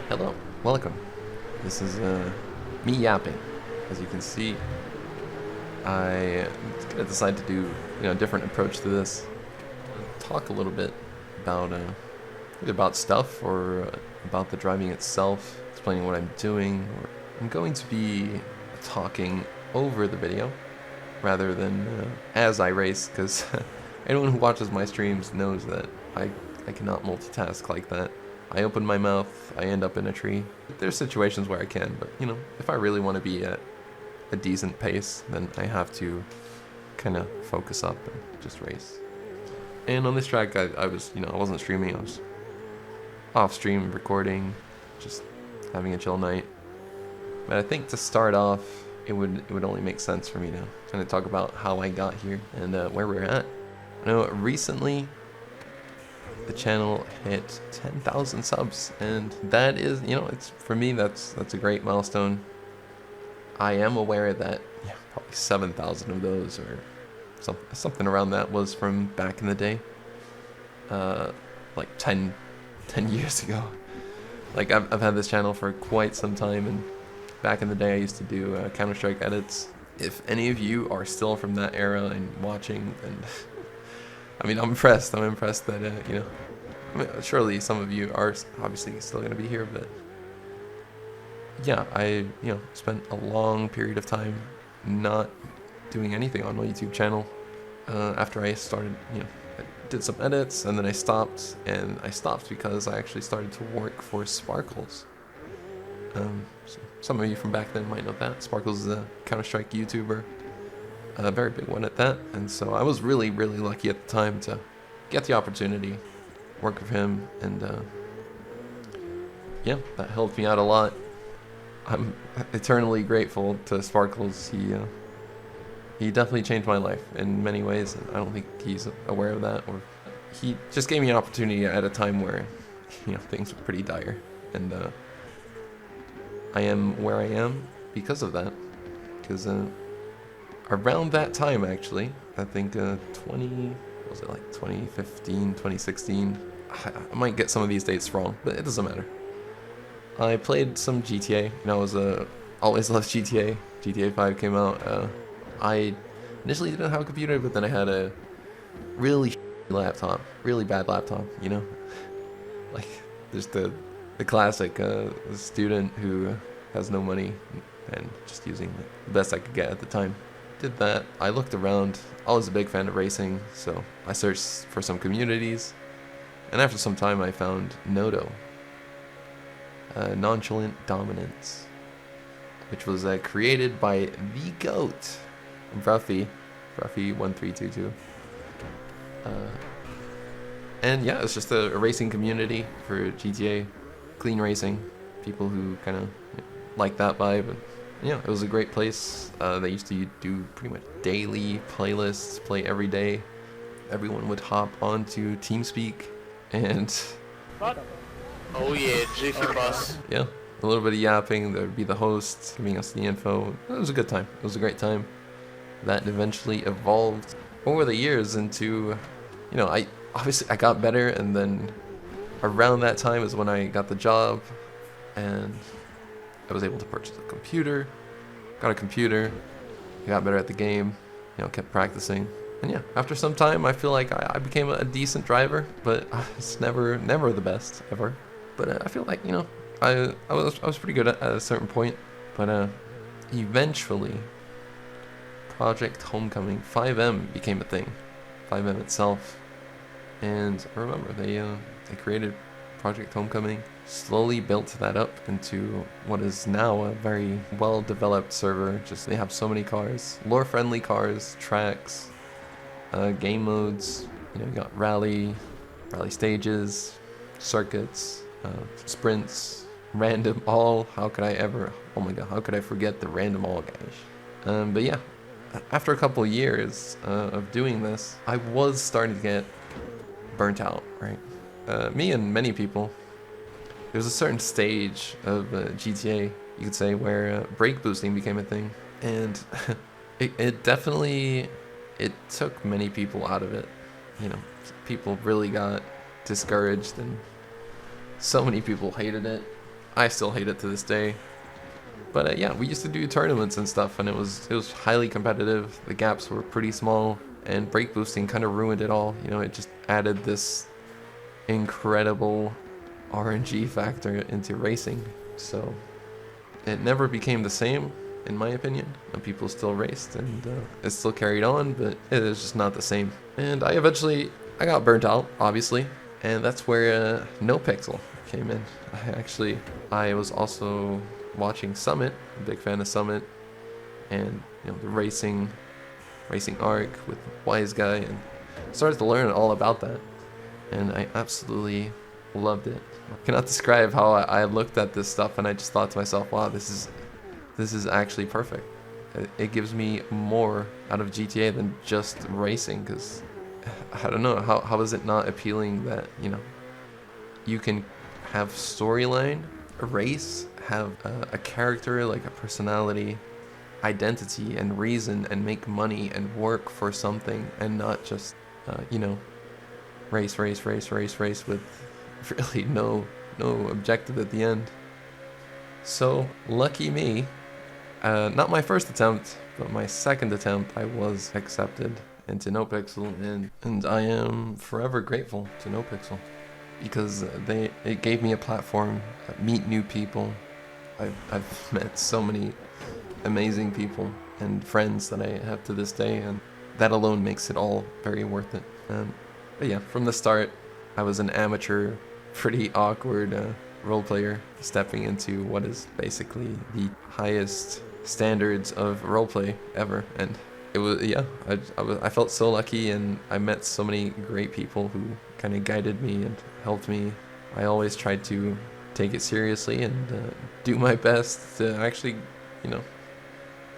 Hello, welcome. This is me yapping. As you can see, I decided to do a different approach to this. Talk a little bit about either about stuff or about the driving itself, explaining what I'm doing. Or I'm going to be talking over the video rather than as I race, because anyone who watches my streams knows that I cannot multitask like that. I open my mouth, I end up in a tree. There's situations where I can, but if I really want to be at a decent pace, then I have to kind of focus up and just race. And on this track, I was, I wasn't streaming, I was off stream recording, just having a chill night. But I think to start off, it would only make sense for me to kind of talk about how I got here and where we're at. I know recently the channel hit 10,000 subs, and that is, it's for me that's a great milestone. I am aware that probably 7,000 of those or something around that was from back in the day, like 10 years ago. Like I've had this channel for quite some time, and back in the day I used to do Counter-Strike edits. If any of you are still from that era and watching, then I mean, I'm impressed that, I mean, surely some of you are obviously still going to be here, but yeah, I, spent a long period of time not doing anything on my YouTube channel. After I started, I did some edits, and then I stopped, because I actually started to work for Sparkles. So some of you from back then might know that. Sparkles is a Counter-Strike YouTuber. A very big one at that, and so I was really lucky at the time to get the opportunity, work with him, and yeah, that helped me out a lot. I'm eternally grateful to Sparkles. He definitely changed my life in many ways, and I don't think he's aware of that, or he just gave me an opportunity at a time where things were pretty dire, and I am where I am because of that, because around that time, actually, I think 2015, 2016, I might get some of these dates wrong, but it doesn't matter. I played some GTA, I was always loved GTA. GTA 5 came out. I initially didn't have a computer, but then I had a really laptop, really bad laptop, like just the classic student who has no money and just using the best I could get at the time. Did that. I looked around. I was a big fan of racing, so I searched for some communities, and after some time I found Nodo, Nonchalant Dominance, which was created by the GOAT, Ruffy1322. And yeah, it's just a racing community for GTA, clean racing, people who kind of like that vibe. And yeah, it was a great place. They used to do pretty much daily playlists, play every day. Everyone would hop onto TeamSpeak and oh yeah, Jiffy Bus. Yeah, a little bit of yapping. There would be the host giving us the info. It was a good time. It was a great time. That eventually evolved over the years into, I got better, and then around that time is when I got the job, and I was able to purchase a computer, got better at the game, kept practicing. And yeah, after some time, I feel like I became a decent driver, but it's never the best ever. But I feel like, I was pretty good at a certain point. But eventually, Project Homecoming 5M became a thing, 5M itself. And I remember they created Project Homecoming, slowly built that up into what is now a very well-developed server. Just they have so many cars, lore-friendly cars, tracks, game modes. You got rally stages, circuits, sprints, random all. How could I forget the random all, guys? But yeah, after a couple of years of doing this, I was starting to get burnt out, right? Me and many people. There was a certain stage of GTA, you could say, where brake boosting became a thing, and it definitely took many people out of it. People really got discouraged, and so many people hated it. I still hate it to this day. But yeah, we used to do tournaments and stuff, and it was highly competitive. The gaps were pretty small, and brake boosting kind of ruined it all. You know, it just added this incredible RNG factor into racing. So it never became the same, in my opinion. People still raced, and it still carried on, but it is just not the same. And I got burnt out, obviously, and that's where NoPixel came in. I was also watching Summit, a big fan of Summit, and you know, the racing arc with Wise Guy, and started to learn all about that, and I absolutely loved it. I cannot describe how I looked at this stuff, and I just thought to myself, wow, this is actually perfect. It gives me more out of GTA than just racing, because I don't know, how is it not appealing that, you know, you can have storyline, a race, have a character, like a personality, identity, and reason, and make money and work for something, and not just, you know, race with really no objective at the end. So, lucky me, not my first attempt, but my second attempt, I was accepted into NoPixel, and I am forever grateful to NoPixel, because it gave me a platform, meet new people. I've met so many amazing people and friends that I have to this day, and that alone makes it all very worth it. But yeah, from the start, I was an amateur, pretty awkward role player, stepping into what is basically the highest standards of roleplay ever, and it was, yeah, I felt so lucky, and I met so many great people who kind of guided me and helped me. I always tried to take it seriously and do my best to actually, you know,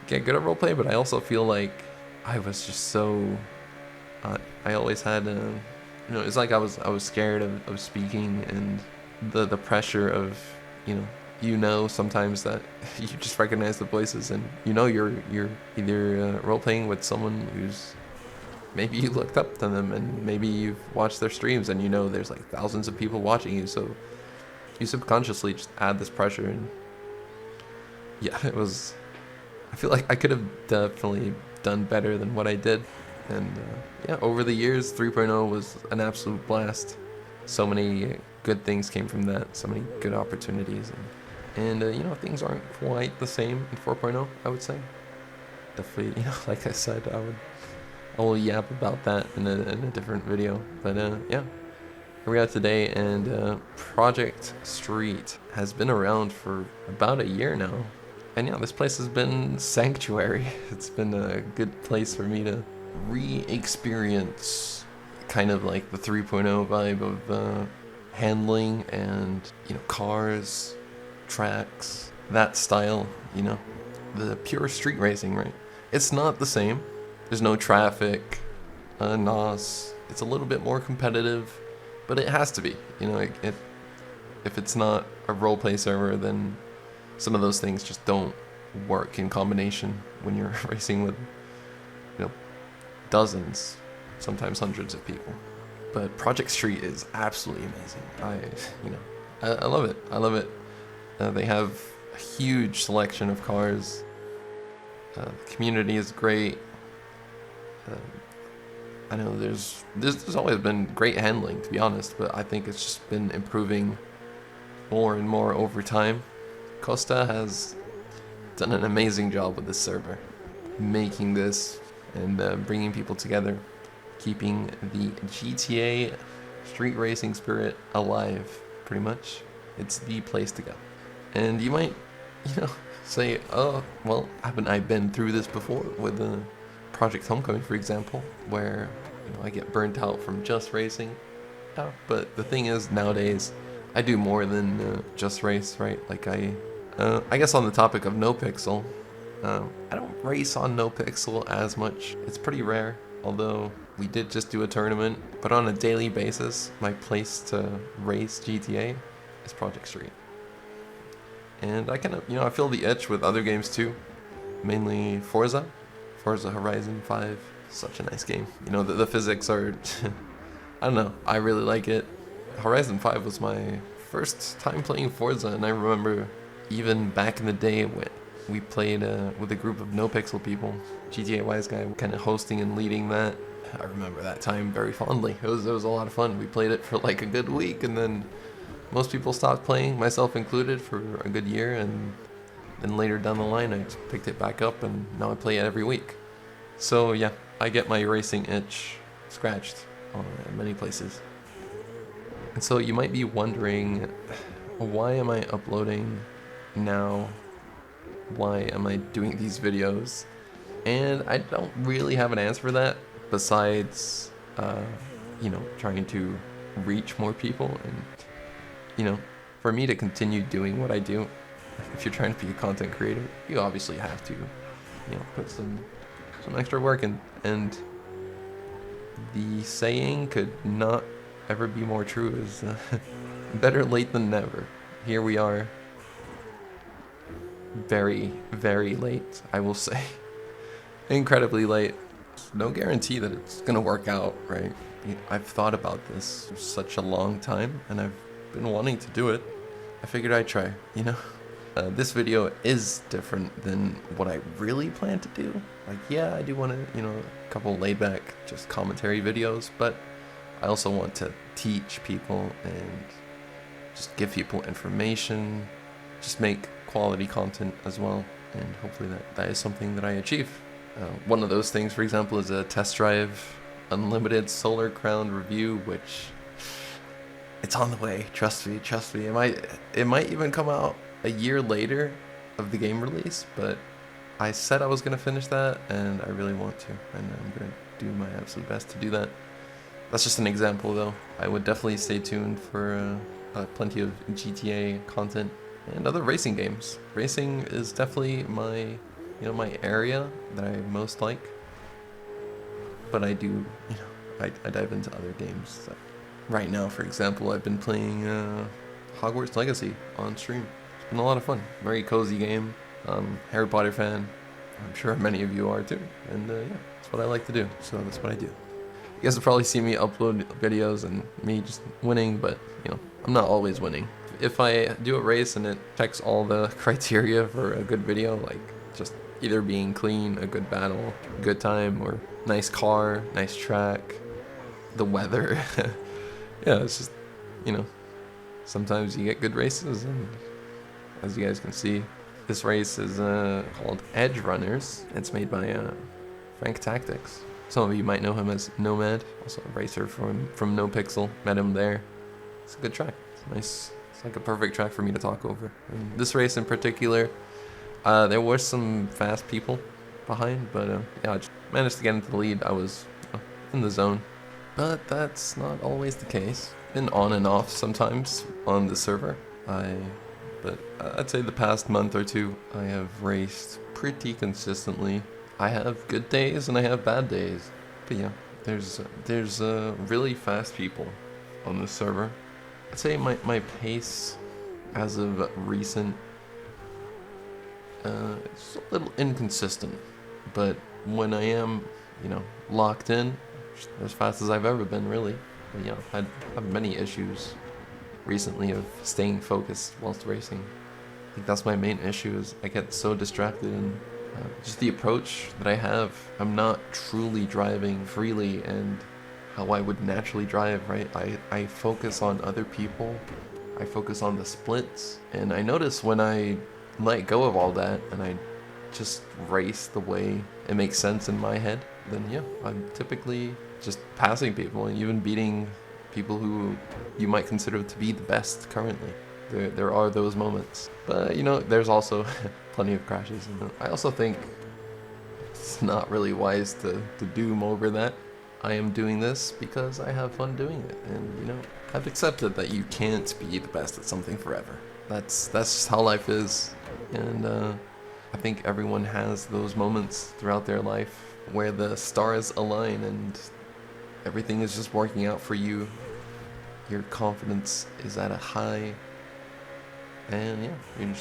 get good at roleplay, but I also feel like I was just so, I always had, you know, it's like I was scared of speaking, and the pressure of, you know, sometimes that you just recognize the voices, and you know you're either role playing with someone who's, maybe you looked up to them, and maybe you've watched their streams, and you know there's like thousands of people watching you, so you subconsciously just add this pressure. And yeah, I feel like I could have definitely done better than what I did. And yeah, over the years, 3.0 was an absolute blast. So many good things came from that, so many good opportunities, and you know, things aren't quite the same in 4.0, I would say. Definitely, you know, like I said, I will yap about that in a different video. But yeah, here we are today, and Project Street has been around for about a year now. And yeah, this place has been sanctuary. It's been a good place for me to re-experience kind of like the 3.0 vibe of handling and, you know, cars, tracks, that style, you know, the pure street racing, right? It's not the same. There's no traffic, NOS. It's a little bit more competitive, but it has to be, you know, if it's not a roleplay server, then some of those things just don't work in combination when you're racing with, you know, dozens, sometimes hundreds of people. But Project Street is absolutely amazing. I love it. I love it. They have a huge selection of cars. The community is great. I know there's always been great handling, to be honest, but I think it's just been improving more and more over time. Costa has done an amazing job with this server, making this and bringing people together, keeping the GTA street racing spirit alive, pretty much. It's the place to go. And you might, you know, say, oh, well, haven't I been through this before with Project Homecoming, for example, where, you know, I get burnt out from just racing? Yeah, but the thing is, nowadays, I do more than just race, right? Like I guess on the topic of NoPixel, I don't race on NoPixel as much. It's pretty rare, although we did just do a tournament. But on a daily basis, my place to race GTA is Project Street. And I kind of, you know, I feel the itch with other games too. Mainly Forza Horizon 5. Such a nice game. You know, the physics are, I don't know, I really like it. Horizon 5 was my first time playing Forza, and I remember even back in the day when we played with a group of NoPixel people, GTA Wise Guy kind of hosting and leading that. I remember that time very fondly. It was a lot of fun. We played it for like a good week, and then most people stopped playing, myself included, for a good year, and then later down the line I picked it back up, and now I play it every week. So yeah, I get my racing itch scratched in many places. And so you might be wondering, why am I uploading now? Why am I doing these videos? And I don't really have an answer for that, besides, trying to reach more people. And, for me to continue doing what I do, if you're trying to be a content creator, you obviously have to, put some extra work in. And the saying could not ever be more true, is better late than never. Here we are, very, very late, I will say. Incredibly late. No guarantee that it's gonna work out, right? I've thought about this for such a long time, and I've been wanting to do it. I figured I'd try, This video is different than what I really plan to do. Like, yeah, I do want to, a couple laid back, just commentary videos, but I also want to teach people and just give people information, just make quality content as well, and hopefully that is something that I achieve. One of those things, for example, is a test drive unlimited solar crown review, which it's on the way. Trust me. It might even come out a year later of the game release, but I said I was gonna finish that, and I really want to, and I'm gonna do my absolute best to do that. That's just an example, though. I would definitely stay tuned for plenty of GTA content and other racing games. Racing is definitely my area that I most like. But I do, I dive into other games. Right now, for example, I've been playing Hogwarts Legacy on stream. It's been a lot of fun. Very cozy game. Harry Potter fan. I'm sure many of you are too. And that's what I like to do. So that's what I do. You guys will probably see me upload videos and me just winning, but I'm not always winning. If I do a race and it checks all the criteria for a good video, like just either being clean, a good battle, good time, or nice car, nice track, the weather, yeah, it's just, sometimes you get good races, and as you guys can see, this race is called Edge Runners. It's made by Frank Tactics. Some of you might know him as Nomad, also a racer from NoPixel. Met him there. It's a good track. It's nice. It's like a perfect track for me to talk over. And this race in particular, there were some fast people behind, but I just managed to get into the lead. I was in the zone, but that's not always the case. Been on and off sometimes on the server. But I'd say the past month or two, I have raced pretty consistently. I have good days and I have bad days, but yeah, there's really fast people on this server. I'd say my pace as of recent, it's a little inconsistent, but when I am, locked in, as fast as I've ever been, really. But I've had many issues recently of staying focused whilst racing. I think that's my main issue, is I get so distracted, and just the approach that I have. I'm not truly driving freely and how I would naturally drive, right? I focus on other people, I focus on the splits, and I notice when I let go of all that and I just race the way it makes sense in my head, then I'm typically just passing people and even beating people who you might consider to be the best currently. There are those moments, but there's also plenty of crashes, and I also think it's not really wise to doom over that. I am doing this because I have fun doing it, and I've accepted that you can't be the best at something forever. That's just how life is, and I think everyone has those moments throughout their life where the stars align and everything is just working out for you. Your confidence is at a high, and you're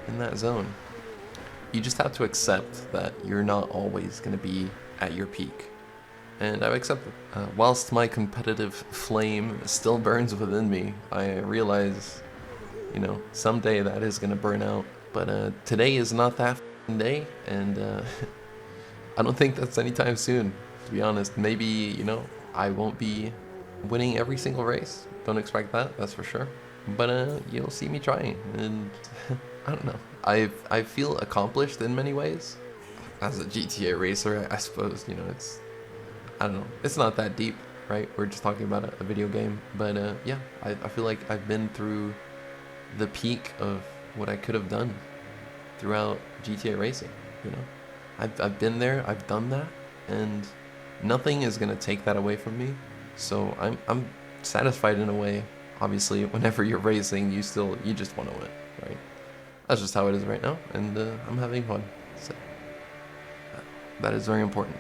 in that zone. You just have to accept that you're not always going to be at your peak. And I've accepted. Whilst my competitive flame still burns within me, I realize you know, someday that is gonna burn out. But today is not that day, and I don't think that's anytime soon, to be honest. Maybe, you know, I won't be winning every single race. Don't expect that, that's for sure. But you'll see me trying, and I don't know. I feel accomplished in many ways. As a GTA racer, I suppose, you know, I don't know. It's not that deep, right? We're just talking about a video game. But yeah, I feel like I've been through the peak of what I could have done throughout GTA racing, you know? I've been there, I've done that, and nothing is gonna take that away from me. So I'm satisfied in a way. Obviously, whenever you're racing, you just want to win, right? That's just how it is right now, and I'm having fun. So that is very important.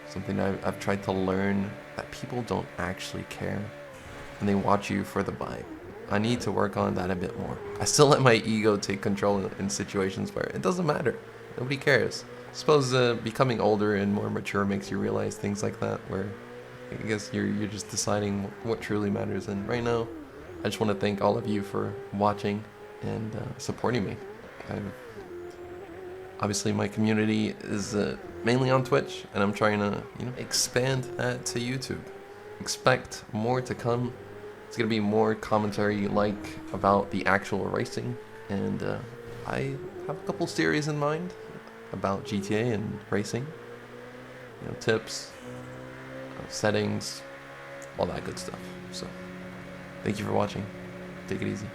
Something I've tried to learn, that people don't actually care, and they watch you for the vibe. I need to work on that a bit more. I still let my ego take control in situations where it doesn't matter. Nobody cares. I suppose becoming older and more mature makes you realize things like that, where I guess you're just deciding what truly matters. And right now, I just want to thank all of you for watching and supporting me. Obviously, my community is mainly on Twitch, and I'm trying to, you know, expand that to YouTube. Expect more to come. It's gonna be more commentary like about the actual racing, and I have a couple series in mind about GTA and racing. You know, tips, settings, all that good stuff. So, thank you for watching. Take it easy.